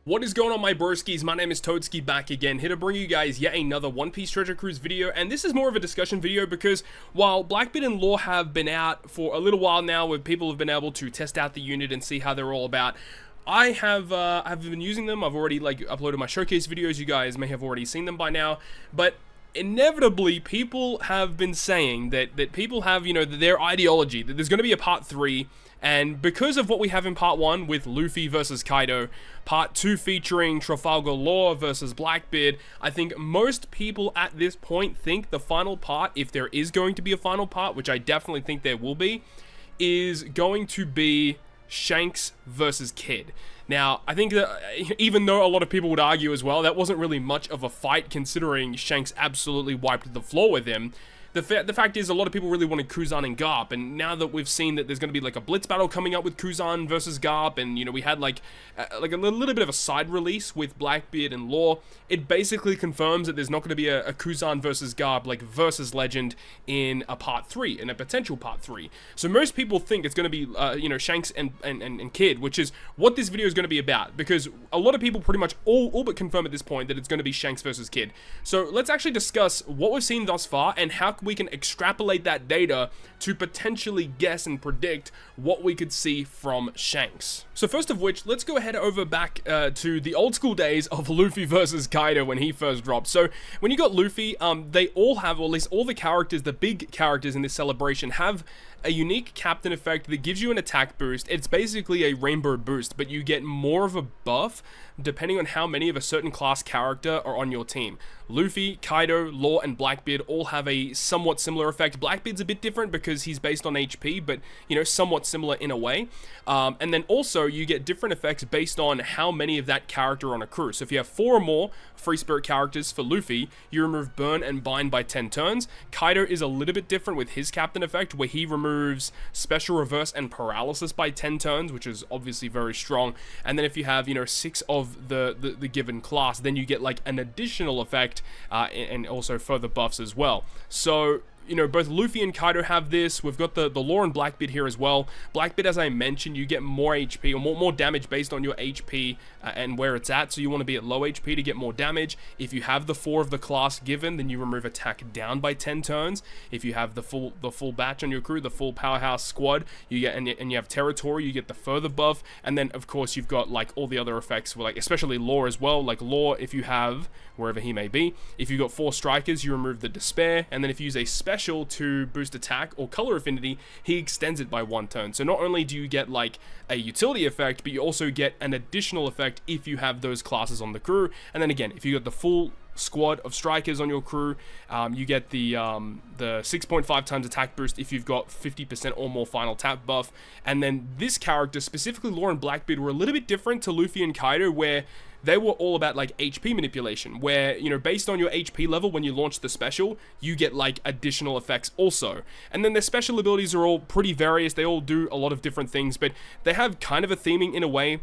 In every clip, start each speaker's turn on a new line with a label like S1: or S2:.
S1: What is going on, my broskiis? My name is Toadski, back again, here to bring you guys yet another One Piece Treasure Cruise video, and this is more of a discussion video because while Blackbeard and Law have been out for a little while now, where people have been able to test out the unit and see how they're all about, I have been using them. I've already uploaded my showcase videos. You guys may have already seen them by now, but inevitably people have been saying that people have, their ideology that there's going to be a part 3. And because of what we have in part 1 with Luffy versus Kaido, part 2 featuring Trafalgar Law versus Blackbeard, I think most people at this point think the final part, if there is going to be a final part, which I definitely think there will be, is going to be Shanks versus Kid. Now, I think that even though a lot of people would argue as well, that wasn't really much of a fight considering Shanks absolutely wiped the floor with him. The fact is, a lot of people really wanted Kuzan and Garp, and now that we've seen that there's going to be like a blitz battle coming up with Kuzan versus Garp, and we had like a little bit of a side release with Blackbeard and Law, it basically confirms that there's not going to be a Kuzan versus Garp versus Legend in a part 3, in a potential part 3. So most people think it's going to be Shanks and Kid, which is what this video is going to be about, because a lot of people pretty much all but confirm at this point that it's going to be Shanks versus Kid. So let's actually discuss what we've seen thus far and how we can extrapolate that data to potentially guess and predict what we could see from Shanks. So first of which, let's go ahead over back to the old school days of Luffy versus Kaido when he first dropped. So when you got Luffy, they all have, or at least all the characters, the big characters in this celebration, have a unique captain effect that gives you an attack boost. It's basically a rainbow boost, but you get more of a buff depending on how many of a certain class character are on your team. Luffy, Kaido, Law, and Blackbeard all have a somewhat similar effect. Blackbeard's a bit different because he's based on HP, but, somewhat similar in a way. And then also, you get different effects based on how many of that character on a crew. So if you have 4 or more Free Spirit characters for Luffy, you remove Burn and Bind by 10 turns. Kaido is a little bit different with his captain effect, where he removes Special Reverse and Paralysis by 10 turns, which is obviously very strong. And then if you have, 6 of the given class, then you get like an additional effect and also further buffs as well. So both Luffy and Kaido have this. We've got the Law and Blackbeard here as well. Blackbeard, as I mentioned, you get more HP, or more damage based on your HP and where it's at, so you want to be at low HP to get more damage. If you have the 4 of the class given, then you remove attack down by 10 turns. If you have the full batch on your crew, the full powerhouse squad, you get and you have territory, you get the further buff. And then of course you've got like all the other effects, like especially Law as well. Like Law, if you have, wherever he may be, if you've got 4 strikers, you remove the despair, and then if you use a special to boost attack or color affinity, he extends it by 1 turn. So not only do you get like a utility effect, but you also get an additional effect if you have those classes on the crew. And then again, if you got the full squad of strikers on your crew, you get the 6.5 times attack boost if you've got 50% or more final tap buff. And then this character, specifically Law and Blackbeard, were a little bit different to Luffy and Kaido, where they were all about like HP manipulation, where, based on your HP level when you launch the special, you get like additional effects also. And then their special abilities are all pretty various. They all do a lot of different things, but they have kind of a theming in a way.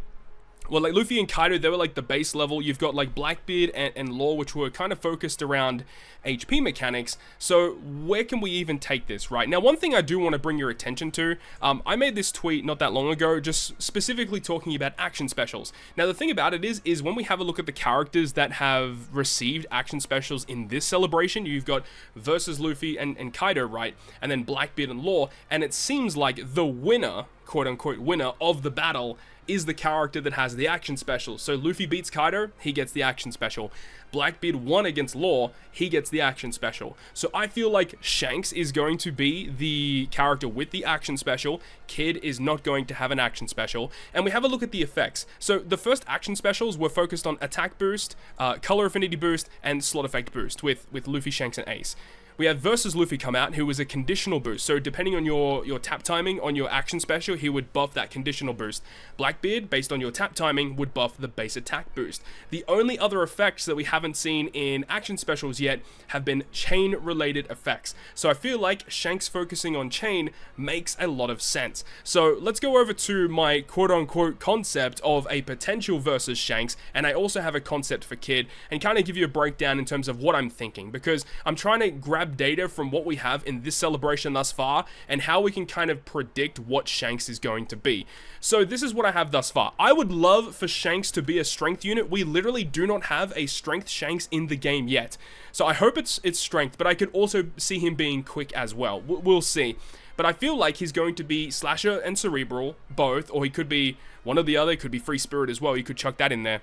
S1: Well, like Luffy and Kaido, they were like the base level. You've got like Blackbeard and Law, which were kind of focused around HP mechanics. So where can we even take this, right? Now, one thing I do want to bring your attention to, I made this tweet not that long ago, just specifically talking about action specials. Now, the thing about it is when we have a look at the characters that have received action specials in this celebration, you've got versus Luffy and Kaido, right? And then Blackbeard and Law, and it seems like the winner, quote-unquote winner of the battle, is the character that has the action special. So Luffy beats Kaido, he gets the action special. Blackbeard won against Law, he gets the action special. So I feel like Shanks is going to be the character with the action special. Kid is not going to have an action special. And we have a look at the effects. So the first action specials were focused on attack boost, color affinity boost, and slot effect boost with Luffy, Shanks, and Ace. We have versus Luffy come out, who was a conditional boost. So depending on your tap timing on your action special, he would buff that conditional boost. Blackbeard, based on your tap timing, would buff the base attack boost. The only other effects that we haven't seen in action specials yet have been chain-related effects. So I feel like Shanks focusing on chain makes a lot of sense. So let's go over to my quote-unquote concept of a potential versus Shanks, and I also have a concept for Kid, and kind of give you a breakdown in terms of what I'm thinking, because I'm trying to grab grab data from what we have in this celebration thus far and how we can kind of predict what Shanks is going to be. So this is what I have thus far. I would love for Shanks to be a strength unit. We literally do not have a strength Shanks in the game yet. So I hope it's strength, but I could also see him being quick as well. We'll see. But I feel like he's going to be Slasher and Cerebral, both, or he could be one or the other. He could be Free Spirit as well. You could chuck that in there.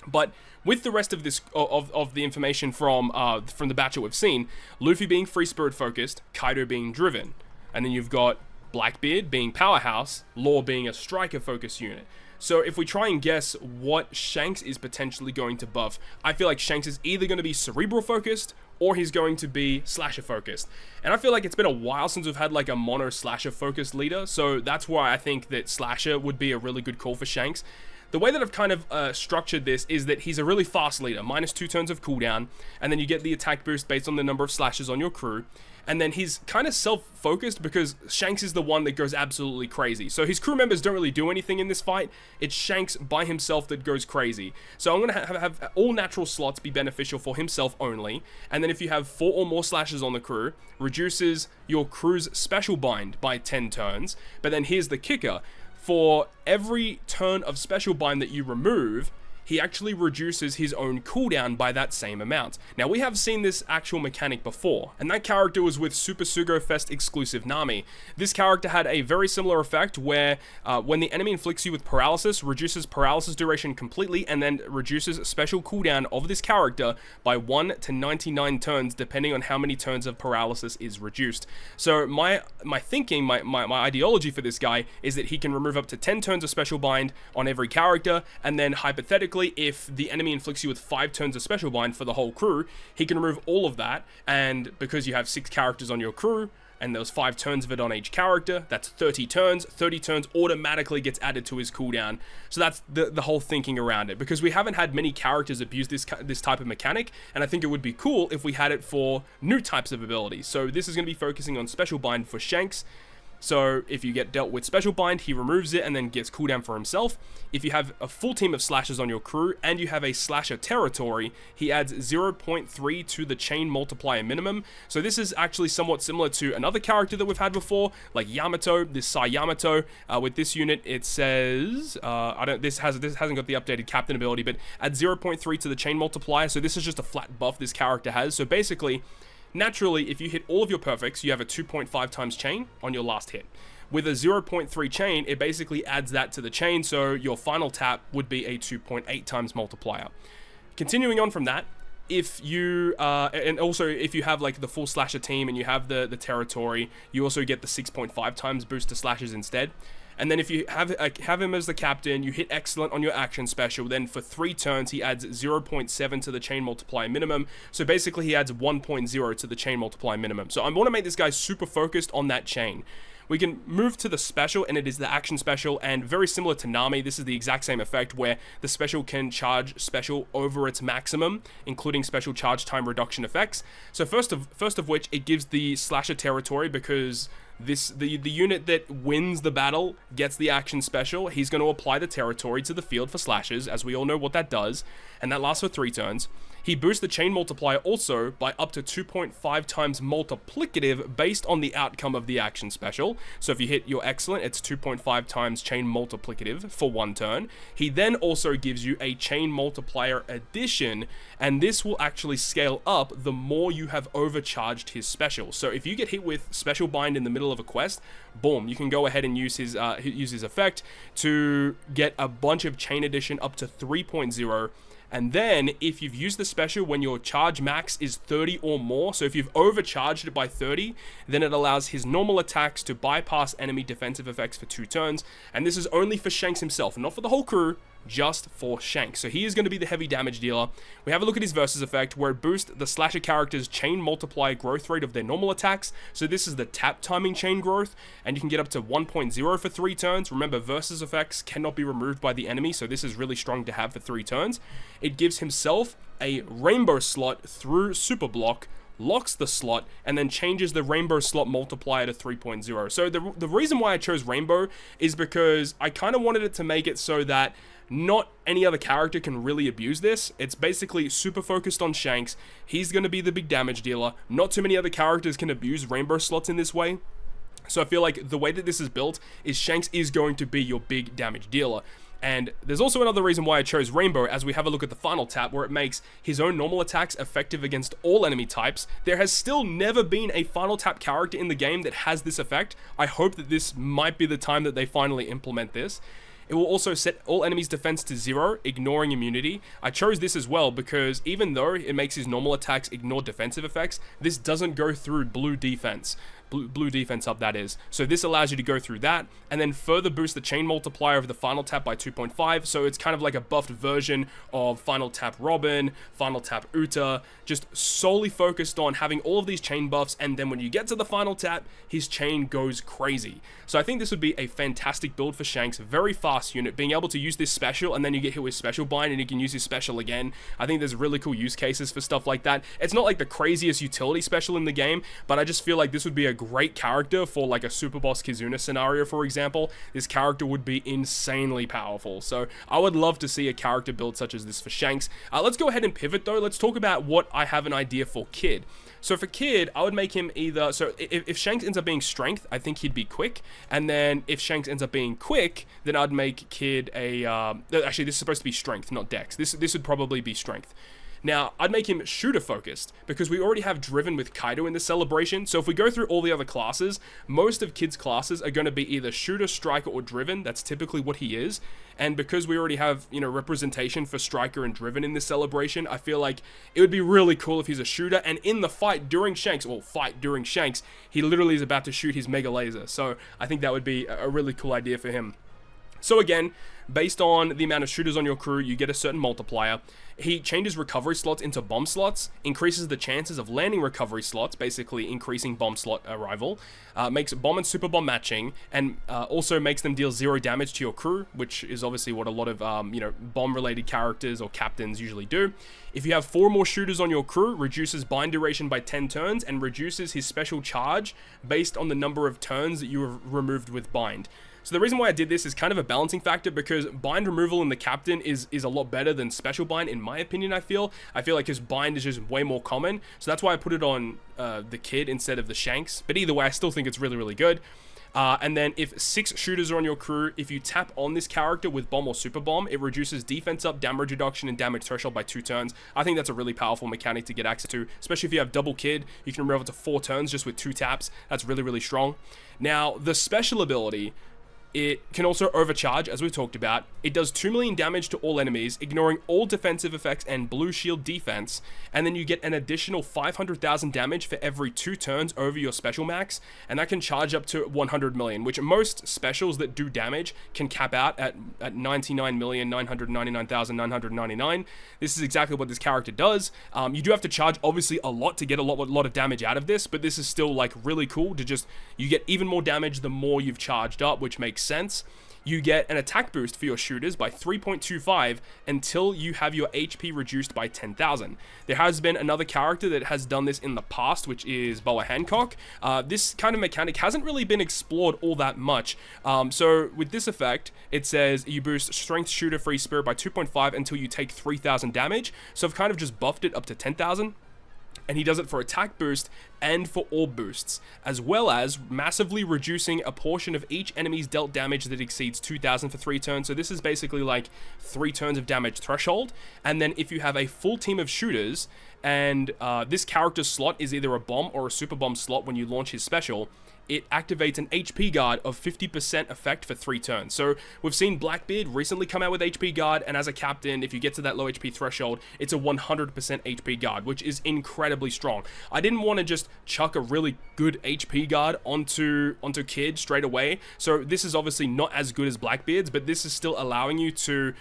S1: But with the rest of this of the information from the batch that we've seen, Luffy being Free Spirit focused, Kaido being Driven, and then you've got Blackbeard being Powerhouse, Law being a Striker focus unit. So if we try and guess what Shanks is potentially going to buff, I feel like Shanks is either going to be Cerebral focused or he's going to be Slasher focused. And I feel like it's been a while since we've had like a mono Slasher focused leader, so that's why I think that Slasher would be a really good call for Shanks. The way that I've kind of structured this is that he's a really fast leader, -2 turns of cooldown, and then you get the attack boost based on the number of slashes on your crew. And then he's kind of self-focused because Shanks is the one that goes absolutely crazy. So his crew members don't really do anything in this fight. It's Shanks by himself that goes crazy. So I'm going to have all natural slots be beneficial for himself only. And then if you have 4 or more slashes on the crew, reduces your crew's special bind by 10 turns. But then here's the kicker. For every turn of special bind that you remove, he actually reduces his own cooldown by that same amount. Now, we have seen this actual mechanic before, and that character was with Super Sugo Fest exclusive Nami. This character had a very similar effect where when the enemy inflicts you with paralysis, reduces paralysis duration completely, and then reduces special cooldown of this character by 1 to 99 turns, depending on how many turns of paralysis is reduced. So my thinking, my ideology for this guy is that he can remove up to 10 turns of special bind on every character, and then hypothetically, if the enemy inflicts you with 5 turns of special bind for the whole crew, he can remove all of that, and because you have 6 characters on your crew, and there's 5 turns of it on each character, that's 30 turns. 30 turns automatically gets added to his cooldown. So that's the whole thinking around it, because we haven't had many characters abuse this type of mechanic, and I think it would be cool if we had it for new types of abilities. So this is going to be focusing on special bind for Shanks. So if you get dealt with special bind, he removes it and then gets cooldown for himself. If you have a full team of slashers on your crew and you have a slasher territory, he adds 0.3 to the chain multiplier minimum. So this is actually somewhat similar to another character that we've had before, like Yamato, this Sai Yamato. With this unit, it says, this hasn't got the updated captain ability, but adds 0.3 to the chain multiplier. So this is just a flat buff this character has. So basically, naturally, if you hit all of your perfects, you have a 2.5 times chain on your last hit. With a 0.3 chain, it basically adds that to the chain, so your final tap would be a 2.8 times multiplier. Continuing on from that, if you, and also if you have like the full slasher team and you have the territory, you also get the 6.5 times boost to slashes instead. And then if you have him as the captain, you hit excellent on your action special, then for 3 turns, he adds 0.7 to the chain multiplier minimum. So basically, he adds 1.0 to the chain multiplier minimum. So I want to make this guy super focused on that chain. We can move to the special, and it is the action special, and very similar to Nami, this is the exact same effect where the special can charge special over its maximum, including special charge time reduction effects. So first of which, it gives the slasher territory, because the unit that wins the battle gets the action special. He's going to apply the territory to the field for slashes, as we all know what that does, and that lasts for 3 turns. He boosts the chain multiplier also by up to 2.5 times multiplicative based on the outcome of the action special. So if you hit your excellent, it's 2.5 times chain multiplicative for 1 turn. He then also gives you a chain multiplier addition, and this will actually scale up the more you have overcharged his special. So if you get hit with special bind in the middle of a quest, boom, you can go ahead and use his effect to get a bunch of chain addition up to 3.0. And then, if you've used the special when your charge max is 30 or more, so if you've overcharged it by 30, then it allows his normal attacks to bypass enemy defensive effects for 2 turns. And this is only for Shanks himself, not for the whole crew, just for Shanks. So he is going to be the heavy damage dealer. We have a look at his versus effect, where it boosts the slasher character's chain multiplier growth rate of their normal attacks. So this is the tap timing chain growth, and you can get up to 1.0 for 3 turns. Remember, versus effects cannot be removed by the enemy, so this is really strong to have for 3 turns. It gives himself a rainbow slot through super block locks the slot, and then changes the rainbow slot multiplier to 3.0. So the reason why I chose rainbow is because I kind of wanted it to make it so that not any other character can really abuse this. It's basically super focused on Shanks. He's going to be the big damage dealer. Not too many other characters can abuse rainbow slots in this way. So I feel like the way that this is built is Shanks is going to be your big damage dealer. And there's also another reason why I chose Rainbow, as we have a look at the final tap, where it makes his own normal attacks effective against all enemy types. There has still never been a final tap character in the game that has this effect. I hope that this might be the time that they finally implement this. It will also set all enemies' defense to 0, ignoring immunity. I chose this as well because even though it makes his normal attacks ignore defensive effects, this doesn't go through blue defense. Blue defense up, that is. So this allows you to go through that and then further boost the chain multiplier of the final tap by 2.5. So it's kind of like a buffed version of final tap Robin, final tap Uta, just solely focused on having all of these chain buffs, and then when you get to the final tap, his chain goes crazy. So I think this would be a fantastic build for Shanks. Very fast unit, being able to use this special and then you get hit with special bind and you can use his special again. I think there's really cool use cases for stuff like that. It's not like the craziest utility special in the game, but I just feel like this would be a great character for like a Super Boss Kizuna scenario, for example. This character would be insanely powerful. So I would love to see a character build such as this for Shanks. Let's go ahead and pivot though. Let's talk about what I have an idea for Kid. So for Kid, I would make him either, so if Shanks ends up being strength, I think he'd be quick. And then if Shanks ends up being quick, then I'd make Kid a, actually this is supposed to be strength, not dex. This would probably be strength. Now, I'd make him shooter focused because we already have Driven with Kaido in the celebration. So if we go through all the other classes, most of Kid's classes are going to be either shooter, striker, or Driven. That's typically what he is. And because we already have, you know, representation for striker and Driven in this celebration, I feel like it would be really cool if he's a shooter. And in the fight during Shanks, he literally is about to shoot his mega laser. So I think that would be a really cool idea for him. So again, based on the amount of shooters on your crew, you get a certain multiplier. He changes recovery slots into bomb slots, increases the chances of landing recovery slots, basically increasing bomb slot arrival, makes bomb and super bomb matching, and also makes them deal 0 damage to your crew, which is obviously what a lot of bomb-related characters or captains usually do. If you have 4 more shooters on your crew, reduces bind duration by 10 turns and reduces his special charge based on the number of turns that you have removed with bind. So the reason why I did this is kind of a balancing factor because bind removal in the captain is a lot better than special bind in my opinion. I feel like his bind is just way more common, so that's why I put it on the Kid instead of the Shanks. But either way, I still think it's really, really good. And then if 6 shooters are on your crew, if you tap on this character with bomb or super bomb, it reduces defense up, damage reduction, and damage threshold by 2 turns. I think that's a really powerful mechanic to get access to, especially if you have double Kid. You can remove it to 4 turns just with 2 taps. That's really, really strong. Now, the special ability, it can also overcharge, as we talked about. It does 2 million damage to all enemies, ignoring all defensive effects and blue shield defense, and then you get an additional 500,000 damage for every 2 turns over your special max, and that can charge up to 100 million, which most specials that do damage can cap out at 99,999,999. This is exactly what this character does. You do have to charge, obviously, a lot to get a lot of damage out of this, but this is still, like, really cool to just, you get even more damage the more you've charged up, which makes sense. You get an attack boost for your shooters by 3.25 until you have your HP reduced by 10,000. There has been another character that has done this in the past, which is Boa Hancock. This kind of mechanic hasn't really been explored all that much. So with this effect, it says you boost strength shooter free spirit by 2.5 until you take 3,000 damage. So I've kind of just buffed it up to 10,000. And he does it for attack boost and for all boosts, as well as massively reducing a portion of each enemy's dealt damage that exceeds 2,000 for 3 turns. So this is basically like 3 turns of damage threshold. And then if you have a full team of shooters, and this character's slot is either a bomb or a super bomb slot when you launch his special, it activates an HP guard of 50% effect for 3 turns. So we've seen Blackbeard recently come out with HP guard, and as a captain, if you get to that low HP threshold, it's a 100% HP guard, which is incredibly strong. I didn't want to just chuck a really good HP guard onto Kid straight away. So this is obviously not as good as Blackbeard's, but this is still allowing you to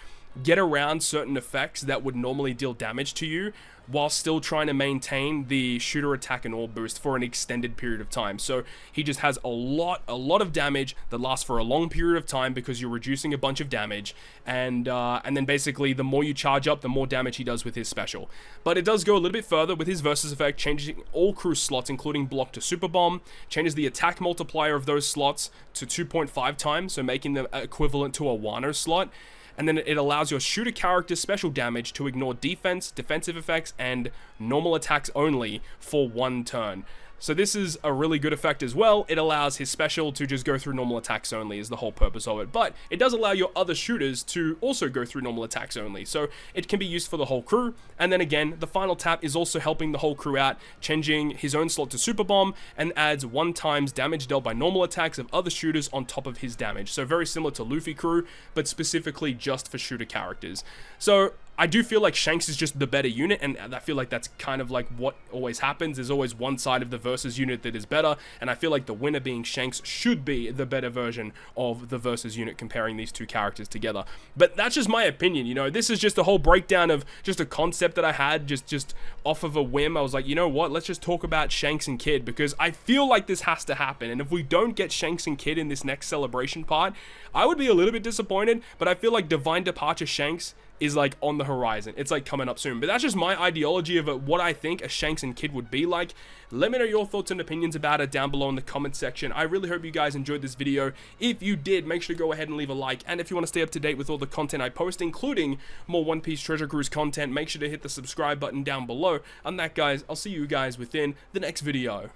S1: get around certain effects that would normally deal damage to you while still trying to maintain the shooter attack and all boost for an extended period of time. So he just has a lot of damage that lasts for a long period of time because you're reducing a bunch of damage, and then basically the more you charge up, the more damage he does with his special. But it does go a little bit further with his versus effect, changing all crew slots, including block to super bomb, changes the attack multiplier of those slots to 2.5 times, so making them equivalent to a Wano slot. And then it allows your shooter character's special damage to ignore defense, defensive effects, and normal attacks only for 1 turn. So this is a really good effect as well. It allows his special to just go through normal attacks only is the whole purpose of it. But it does allow your other shooters to also go through normal attacks only. So it can be used for the whole crew. And then again, the final tap is also helping the whole crew out, changing his own slot to super bomb and adds 1 times damage dealt by normal attacks of other shooters on top of his damage. So very similar to Luffy crew, but specifically just for shooter characters. So I do feel like Shanks is just the better unit, and I feel like that's kind of like what always happens. There's always one side of the versus unit that is better, and I feel like the winner being Shanks should be the better version of the versus unit comparing these two characters together. But that's just my opinion, you know. This is just a whole breakdown of just a concept that I had just off of a whim. I was like, you know what, let's just talk about Shanks and Kid, because I feel like this has to happen, and if we don't get Shanks and Kid in this next celebration part, I would be a little bit disappointed, but I feel like Divine Departure Shanks is like on the horizon. It's like coming up soon. But that's just my ideology of what I think a Shanks and Kid would be like. Let me know your thoughts and opinions about it down below in the comment section. I really hope you guys enjoyed this video. If you did, make sure to go ahead and leave a like. And if you want to stay up to date with all the content I post, including more One Piece Treasure Cruise content, make sure to hit the subscribe button down below. On that, guys, I'll see you guys within the next video.